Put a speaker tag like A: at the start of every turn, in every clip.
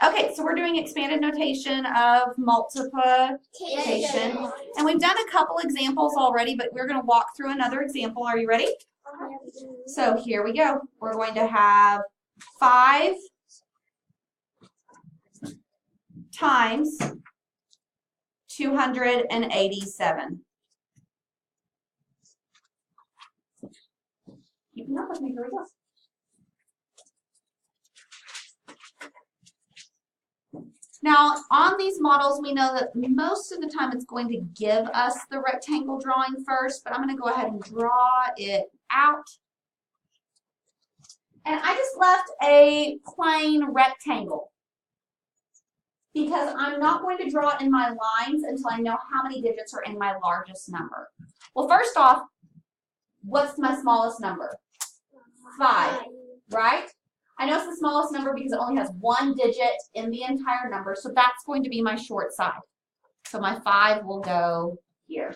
A: Okay, so we're doing expanded notation of multiplication. And we've done a couple examples already, but we're going to walk through another example. Are you ready? So here we go. We're going to have 5 times 287. Keeping up with me, here we go. Now, on these models, we know that most of the time it's going to give us the rectangle drawing first, but I'm going to go ahead and draw it out. And I just left a plain rectangle because I'm not going to draw it in my lines until I know how many digits are in my largest number. Well, first off, what's my smallest number? 5, right? I know it's the smallest number because it only has 1 digit in the entire number, so that's going to be my short side. So my 5 will go here.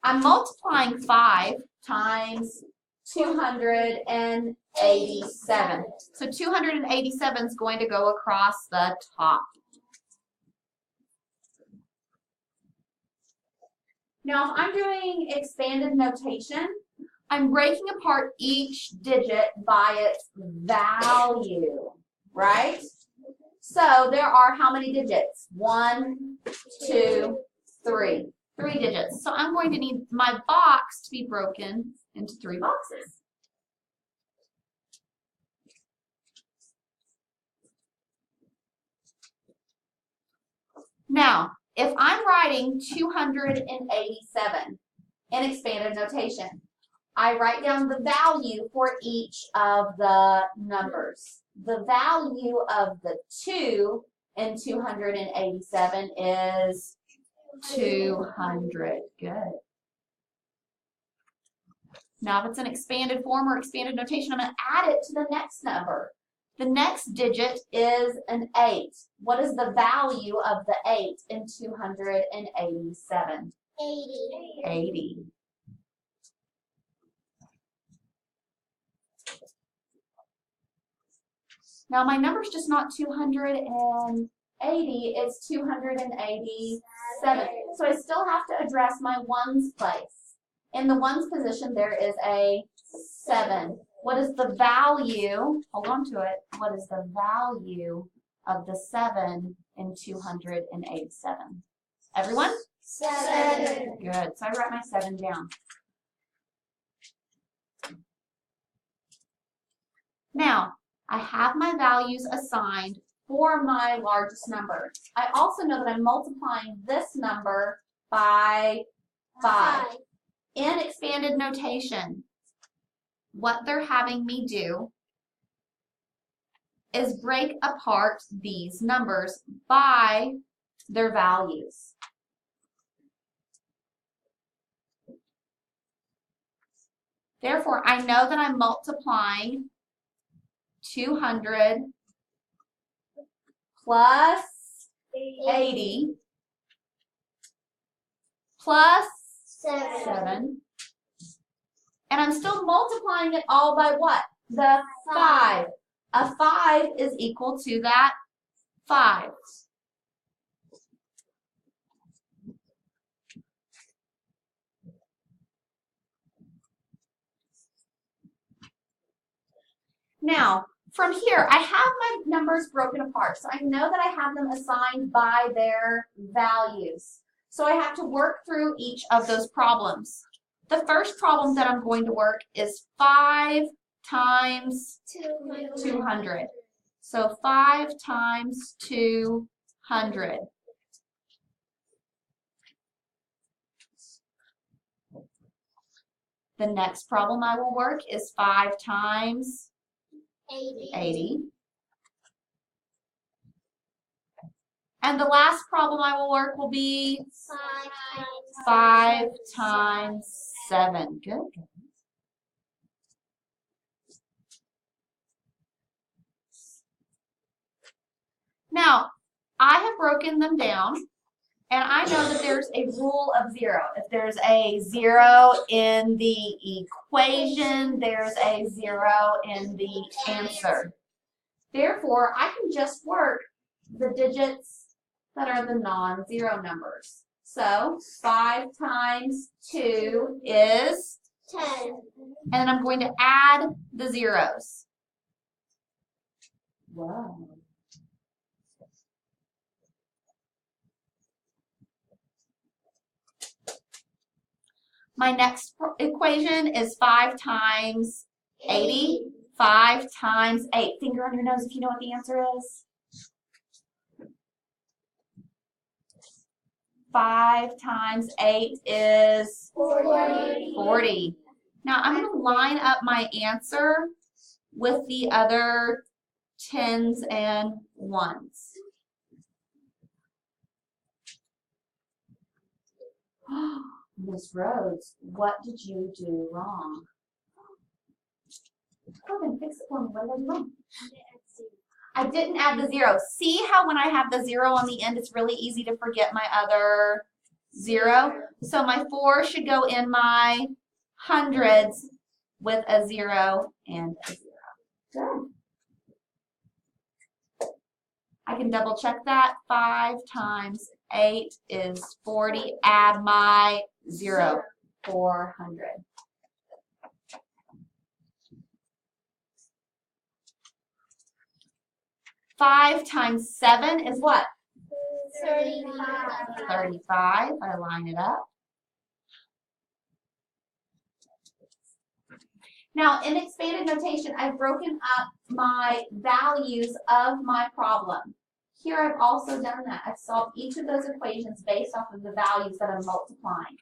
A: I'm multiplying 5 times 287. So 287 is going to go across the top. Now, if I'm doing expanded notation, I'm breaking apart each digit by its value, right? So there are how many digits? 1, 2, 3. 3 digits. So I'm going to need my box to be broken into 3 boxes. Now, if I'm writing 287 in expanded notation, I write down the value for each of the numbers. The value of the 2 in 287 is 200. Good. Now, if it's an expanded form or expanded notation, I'm going to add it to the next number. The next digit is an 8. What is the value of the 8 in 287? 80. Now, my number's just not 280, it's 287. So I still have to address my ones place. In the ones position, there is a 7. What is the value? Hold on to it. What is the value of the 7 in 287? Everyone?
B: 7.
A: Good. So I write my 7 down. Now, I have my values assigned for my largest number. I also know that I'm multiplying this number by 5. In expanded notation, what they're having me do is break apart these numbers by their values. Therefore, I know that I'm multiplying 200 plus 80 plus 7. And I'm still multiplying it all by what? The 5. A 5 is equal to that 5. Now, from here, I have my numbers broken apart. So I know that I have them assigned by their values. So I have to work through each of those problems. The first problem that I'm going to work is 5 times 200. So 5 times 200. The next problem I will work is 5 times 80. And the last problem I will work will be 5 times 7. Good. Now, I have broken them down, and I know that there's a rule of 0. If there's a 0 in the equation, there's a 0 in the answer. Therefore, I can just work the digits that are the non-zero numbers. So 5 times 2 is
B: 10.
A: and I'm going to add the zeros. Wow. My next equation is 5 times 80. 5 times 8. Finger on your nose if you know what the answer is. 5 times 8 is
B: 40.
A: 40. Now I'm going to line up my answer with the other 10s and 1s. Miss Rhodes, what did you do wrong? Go ahead and fix it for me. What did I do wrong? I didn't add the zero. See how when I have the zero on the end, it's really easy to forget my other zero? So my 4 should go in my hundreds with a 0 and a 0. Good. I can double check that. 5 times 8 is 40. Add my 0. 400. Five times 7 is what?
B: 35.
A: 35. I line it up. Now, in expanded notation, I've broken up my values of my problem. Here, I've also done that. I've solved each of those equations based off of the values that I'm multiplying.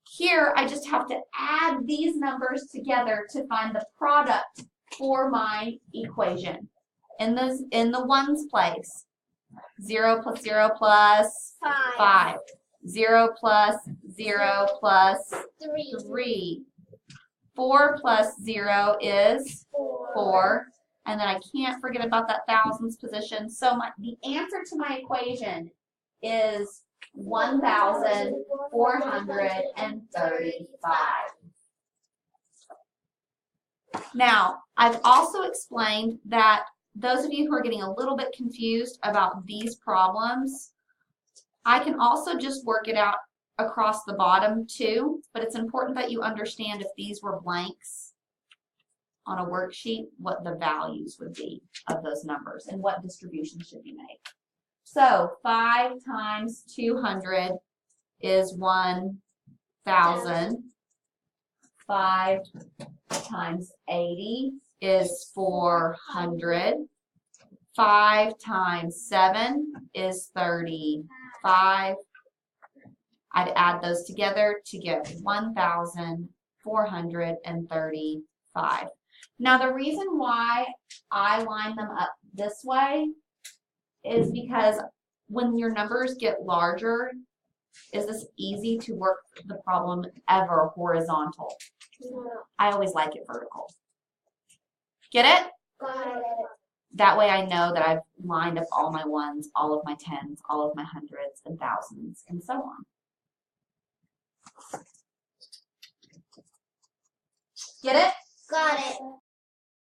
A: Here, I just have to add these numbers together to find the product for my equation. In the ones place, 0 plus 0 plus 5. 0 plus 0 plus 3. 4 plus 0 is 4. And then I can't forget about that thousands position. So the answer to my equation is 1,435. Now, I've also explained that those of you who are getting a little bit confused about these problems, I can also just work it out across the bottom too, but it's important that you understand if these were blanks on a worksheet, what the values would be of those numbers and what distribution should be made. So 5 times 200 is 1,000. 5 times 80 is 400. 5 times 7 is 35. I'd add those together to get 1,435. Now, the reason why I line them up this way is because when your numbers get larger, is this easy to work the problem ever horizontal? I always like it vertical. Get it?
B: Got it.
A: That way I know that I've lined up all my ones, all of my tens, all of my hundreds and thousands, and so on. Get it?
B: Got it.